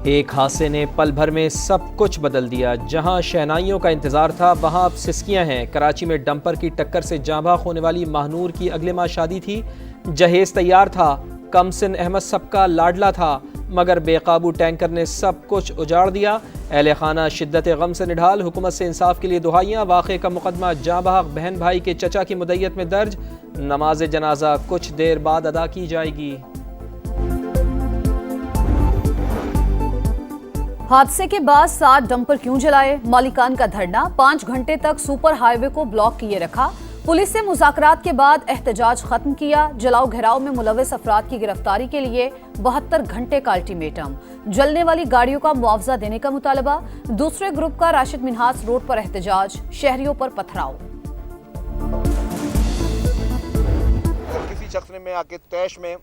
ایک حادثے نے پل بھر میں سب کچھ بدل دیا۔ جہاں شہنائیوں کا انتظار تھا وہاں اب سسکیاں ہیں۔ کراچی میں ڈمپر کی ٹکر سے جاں بحق ہونے والی ماہنور کی اگلے ماہ شادی تھی۔ جہیز تیار تھا، کمسن احمد سب کا لاڈلا تھا، مگر بے قابو ٹینکر نے سب کچھ اجاڑ دیا۔ اہل خانہ شدت غم سے نڈھال، حکومت سے انصاف کے لیے دہائیاں۔ واقعے کا مقدمہ جاں بحق بہن بھائی کے چچا کی مدیت میں درج۔ نماز جنازہ کچھ دیر بعد ادا کی جائے گی۔ حادثے کے بعد 7 ڈمپر کیوں جلائے؟ مالکان کا دھرنا 5 گھنٹے تک سپر ہائی وے کو بلاک کیے رکھا۔ پولیس سے مذاکرات کے بعد احتجاج ختم کیا۔ جلاؤ گھیراؤ میں ملوث افراد کی گرفتاری کے لیے 72 گھنٹے کا الٹیمیٹم۔ جلنے والی گاڑیوں کا معاوضہ دینے کا مطالبہ۔ دوسرے گروپ کا راشد منہاس روڈ پر احتجاج، شہریوں پر پتھراؤ۔ کسی شخص نے آ کے تیش میں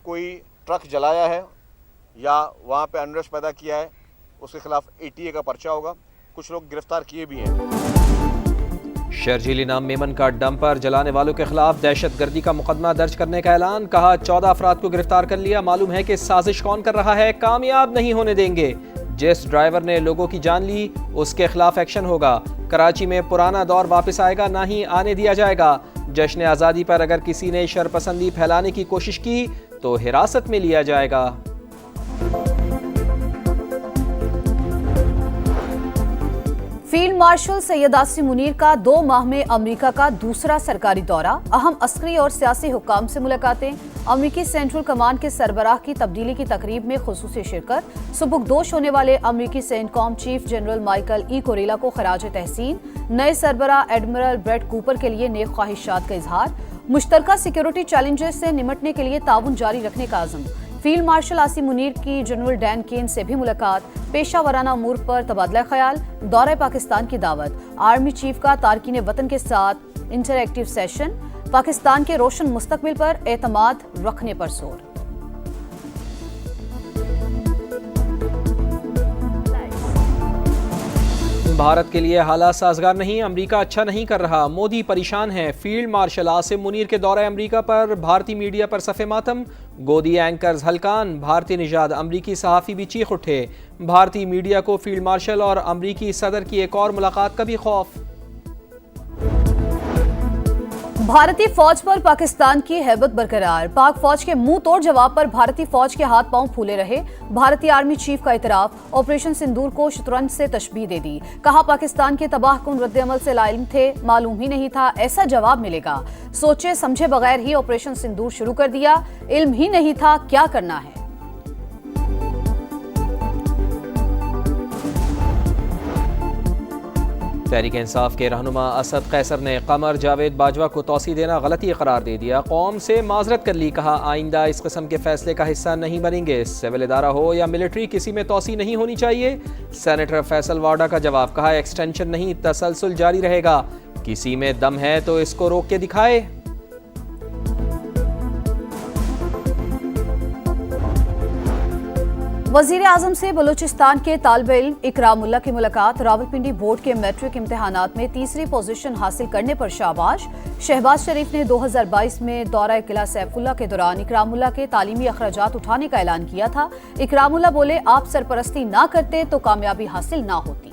کوئی ٹرک جلایا ہے یا وہاں پہ انرس پیدا کیا ہے، اس کے خلاف ATA کا پرچہ ہوگا۔ کچھ لوگ گرفتار کیے بھی ہیں۔ شرجیلی نام میمن کا ڈمپر جلانے والوں کے خلاف دہشت گردی کا مقدمہ درج کرنے کا اعلان۔ کہا 14 افراد کو گرفتار کر لیا۔ معلوم ہے کہ سازش کون کر رہا ہے، کامیاب نہیں ہونے دیں گے۔ جس ڈرائیور نے لوگوں کی جان لی اس کے خلاف ایکشن ہوگا۔ کراچی میں پرانا دور واپس آئے گا، نہ ہی آنے دیا جائے گا۔ جشن آزادی پر اگر کسی نے شرپسندی پھیلانے کی کوشش کی تو حراست میں لیا جائے گا۔ فیلڈ مارشل سید عاصم منیر کا 2 ماہ میں امریکہ کا دوسرا سرکاری دورہ۔ اہم عسکری اور سیاسی حکام سے ملاقاتیں۔ امریکی سینٹرل کمانڈ کے سربراہ کی تبدیلی کی تقریب میں خصوصی شرکت۔ سبکدوش ہونے والے امریکی CENTCOM chief general Michael Kurilla کو خراج تحسین۔ نئے سربراہ ایڈمرل بریٹ کوپر کے لیے نیک خواہشات کا اظہار۔ مشترکہ سیکیورٹی چیلنجز سے نمٹنے کے لیے تعاون جاری رکھنے کا عزم۔ فیلڈ مارشل عاصم منیر کی جنرل ڈین کین سے بھی ملاقات۔ پیشہ ورانہ امور پر تبادلہ خیال۔ دورہ پاکستان کی دعوت۔ آرمی چیف کا تارکین وطن کے ساتھ انٹر ایکٹیو سیشن۔ پاکستان کے روشن مستقبل پر اعتماد رکھنے پر زور۔ بھارت کے لیے حالات سازگار نہیں، امریکہ اچھا نہیں کر رہا، مودی پریشان ہے۔ فیلڈ مارشل عاصم منیر کے دورہ امریکہ پر بھارتی میڈیا پر صف ماتم۔ گودی اینکرز ہلکان، بھارتی نژاد امریکی صحافی بھی چیخ اٹھے۔ بھارتی میڈیا کو فیلڈ مارشل اور امریکی صدر کی ایک اور ملاقات کا بھی خوف۔ بھارتی فوج پر پاکستان کی ہیبت برقرار۔ پاک فوج کے منہ توڑ جواب پر بھارتی فوج کے ہاتھ پاؤں پھولے رہے۔ بھارتی آرمی چیف کا اعتراف، آپریشن سندور کو شطرنج سے تشبیہ دے دی۔ کہا پاکستان کے تباہ کن رد عمل سے لاعلم تھے، معلوم ہی نہیں تھا ایسا جواب ملے گا۔ سوچے سمجھے بغیر ہی آپریشن سندور شروع کر دیا، علم ہی نہیں تھا کیا کرنا ہے۔ تحریک انصاف کے رہنما اسد قیصر نے قمر جاوید باجوہ کو توسیع دینا غلطی قرار دے دیا۔ قوم سے معذرت کر لی، کہا آئندہ اس قسم کے فیصلے کا حصہ نہیں بنیں گے۔ سول ادارہ ہو یا ملٹری، کسی میں توسیع نہیں ہونی چاہیے۔ سینیٹر فیصل واڈا کا جواب، کہا ایکسٹینشن نہیں، تسلسل جاری رہے گا۔ کسی میں دم ہے تو اس کو روک کے دکھائے۔ وزیر اعظم سے بلوچستان کے طالب علم اکرام اللہ کی ملاقات۔ راولپنڈی بورڈ کے میٹرک امتحانات میں تیسری پوزیشن حاصل کرنے پر شاباش۔ شہباز شریف نے 2022 میں دورہ قلعہ سیف اللہ کے دوران اکرام اللہ کے تعلیمی اخراجات اٹھانے کا اعلان کیا تھا۔ اکرام اللہ بولے آپ سرپرستی نہ کرتے تو کامیابی حاصل نہ ہوتی۔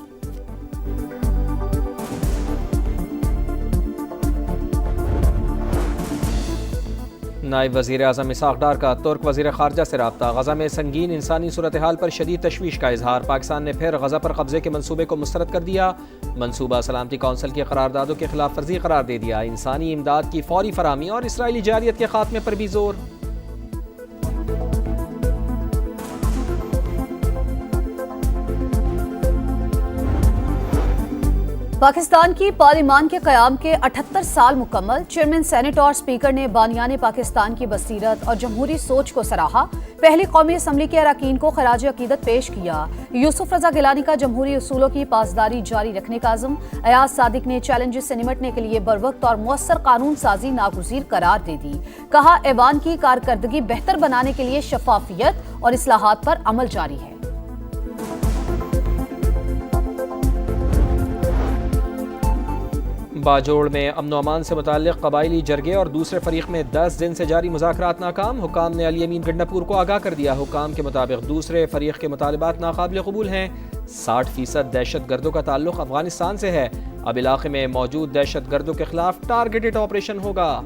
نائب وزیر اعظم اسحاق ڈار کا ترک وزیر خارجہ سے رابطہ۔ غزہ میں سنگین انسانی صورتحال پر شدید تشویش کا اظہار۔ پاکستان نے پھر غزہ پر قبضے کے منصوبے کو مسترد کر دیا۔ منصوبہ سلامتی کونسل کی قراردادوں کے خلاف ورزی قرار دے دیا۔ انسانی امداد کی فوری فراہمی اور اسرائیلی جارحیت کے خاتمے پر بھی زور۔ پاکستان کی پارلیمان کے قیام کے 78 سال مکمل۔ چیئرمین سینٹ اور اسپیکر نے بانیان پاکستان کی بصیرت اور جمہوری سوچ کو سراہا۔ پہلی قومی اسمبلی کے اراکین کو خراج عقیدت پیش کیا۔ یوسف رضا گیلانی کا جمہوری اصولوں کی پاسداری جاری رکھنے کا عزم۔ ایاز صادق نے چیلنجز سے نمٹنے کے لیے بروقت اور مؤثر قانون سازی ناگزیر قرار دے دی۔ کہا ایوان کی کارکردگی بہتر بنانے کے لیے شفافیت اور اصلاحات پر عمل جاری ہے۔ باجوڑ میں امن و امان سے متعلق قبائلی جرگے اور دوسرے فریق میں 10 دن سے جاری مذاکرات ناکام. حکام نے علی امین گنڈاپور کو آگاہ کر دیا. حکام کے مطابق دوسرے فریق کے مطالبات ناقابل قبول ہیں. 60% دہشت گردوں کا تعلق افغانستان سے ہے. اب علاقے میں موجود دہشت گردوں کے خلاف ٹارگیٹڈ آپریشن ہوگا.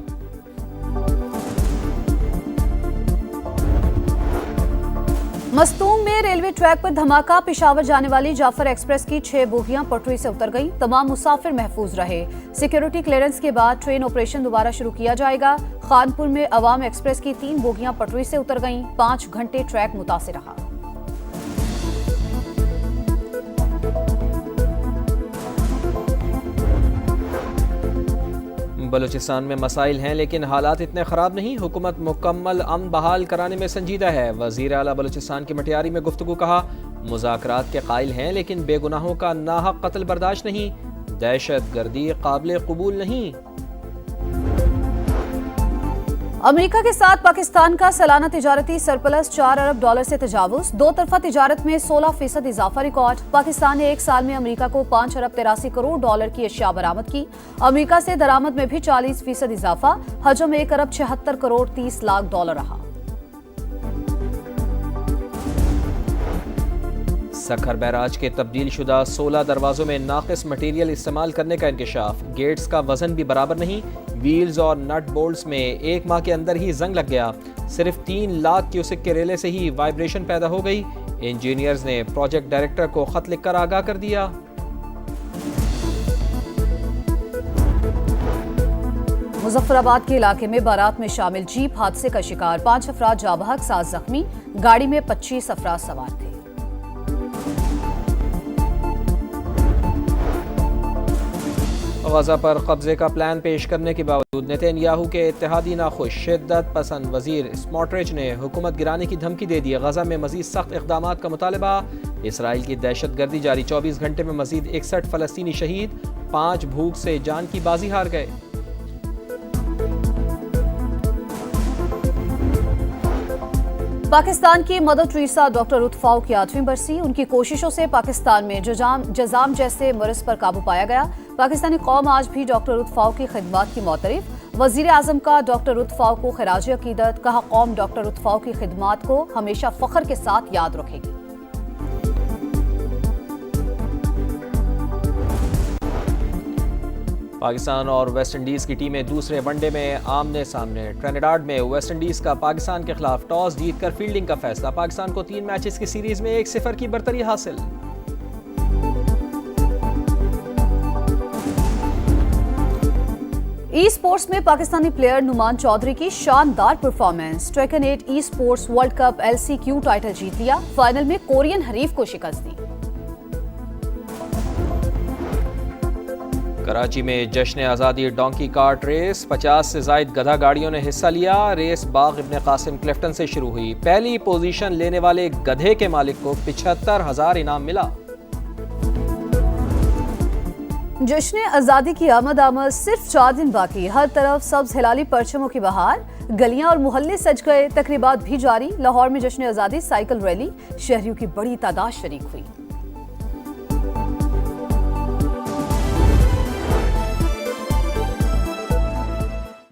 مستونگ میں ریلوے ٹریک پر دھماکہ. پشاور جانے والی جعفر ایکسپریس کی 6 بوگیاں پٹری سے اتر گئیں. تمام مسافر محفوظ رہے. سیکیورٹی کلیئرنس کے بعد ٹرین آپریشن دوبارہ شروع کیا جائے گا. خانپور میں عوام ایکسپریس کی 3 بوگیاں پٹری سے اتر گئیں. 5 گھنٹے ٹریک متاثر رہا. بلوچستان میں مسائل ہیں لیکن حالات اتنے خراب نہیں. حکومت مکمل امن بحال کرانے میں سنجیدہ ہے. وزیر اعلیٰ بلوچستان کی مٹیاری میں گفتگو. کہا مذاکرات کے قائل ہیں لیکن بے گناہوں کا ناحق قتل برداشت نہیں. دہشت گردی قابل قبول نہیں. امریکہ کے ساتھ پاکستان کا سالانہ تجارتی سرپلس $4 ارب سے تجاوز. 2 طرفہ تجارت میں 16% اضافہ ریکارڈ. پاکستان نے ایک سال میں امریکہ کو $5 ارب 83 کروڑ کی اشیاء برآمد کی. امریکہ سے درآمد میں بھی 40% اضافہ. حجم $1 ارب 76 کروڑ 30 لاکھ رہا. سکھر بیراج کے تبدیل شدہ 16 دروازوں میں ناقص مٹیریل استعمال کرنے کا انکشاف. گیٹس کا وزن بھی برابر نہیں. ویلز اور نٹ بولٹس میں 1 ماہ کے اندر ہی زنگ لگ گیا. صرف 3 لاکھ کیوسک کے ریلے سے ہی وائبریشن پیدا ہو گئی. انجینئرز نے پروجیکٹ ڈائریکٹر کو خط لکھ کر آگاہ کر دیا. مظفر آباد کے علاقے میں بارات میں شامل جیپ حادثے کا شکار. 5 افراد جاں بحق 7 زخمی. گاڑی میں 25 افراد سوار تھے. غزہ پر قبضے کا پلان پیش کرنے کے باوجود نیتن یاہو کے اتحادی ناخوش. شدت پسند وزیر سموٹریچ نے حکومت گرانے کی دھمکی دے دی. غزہ میں مزید سخت اقدامات کا مطالبہ. اسرائیل کی دہشت گردی جاری. 24 گھنٹے میں مزید 61 فلسطینی شہید. 5 بھوک سے جان کی بازی ہار گئے. پاکستان کی مدر ٹریسا ڈاکٹر رت فاؤ کی 8ویں برسی. ان کی کوششوں سے پاکستان میں جزام جیسے مرض پر قابو پایا گیا. پاکستانی قوم آج بھی ڈاکٹر رت فاؤ کی خدمات کی معترف. وزیر اعظم کا ڈاکٹر رت فاؤ کو خراج عقیدت. کہا قوم ڈاکٹر رت فاؤ کی خدمات کو ہمیشہ فخر کے ساتھ یاد رکھے گی. پاکستان اور ویسٹ انڈیز کی ٹیمیں دوسرے ون ڈے میں آمنے سامنے. ٹرینیڈاڈ میں ویسٹ انڈیز کا پاکستان کے خلاف ٹاس جیت کر فیلڈنگ کا فیصلہ. پاکستان کو 3 میچز کی سیریز میں 1-0 کی برتری حاصل. ای سپورٹس میں پاکستانی پلیئر نعمان چودھری کی شاندار performance. Tekken 8 esports world cup LCQ title جیت لیا. فائنل میں کورین حریف کو شکست دی. کراچی میں جشن آزادی ڈونکی کارٹ ریس. 50 سے زائد گدھا گاڑیوں نے حصہ لیا. ریس باغ ابن قاسم کلفٹن سے شروع ہوئی. پہلی پوزیشن لینے والے گدھے کے مالک کو 75,000 انعام ملا. جشن آزادی کی آمد صرف 4 دن باقی. ہر طرف سبز ہلالی پرچموں کی بہار. گلیاں اور محلے سج گئے. تقریبات بھی جاری. لاہور میں جشن آزادی سائیکل ریلی. شہریوں کی بڑی تعداد شریک ہوئی.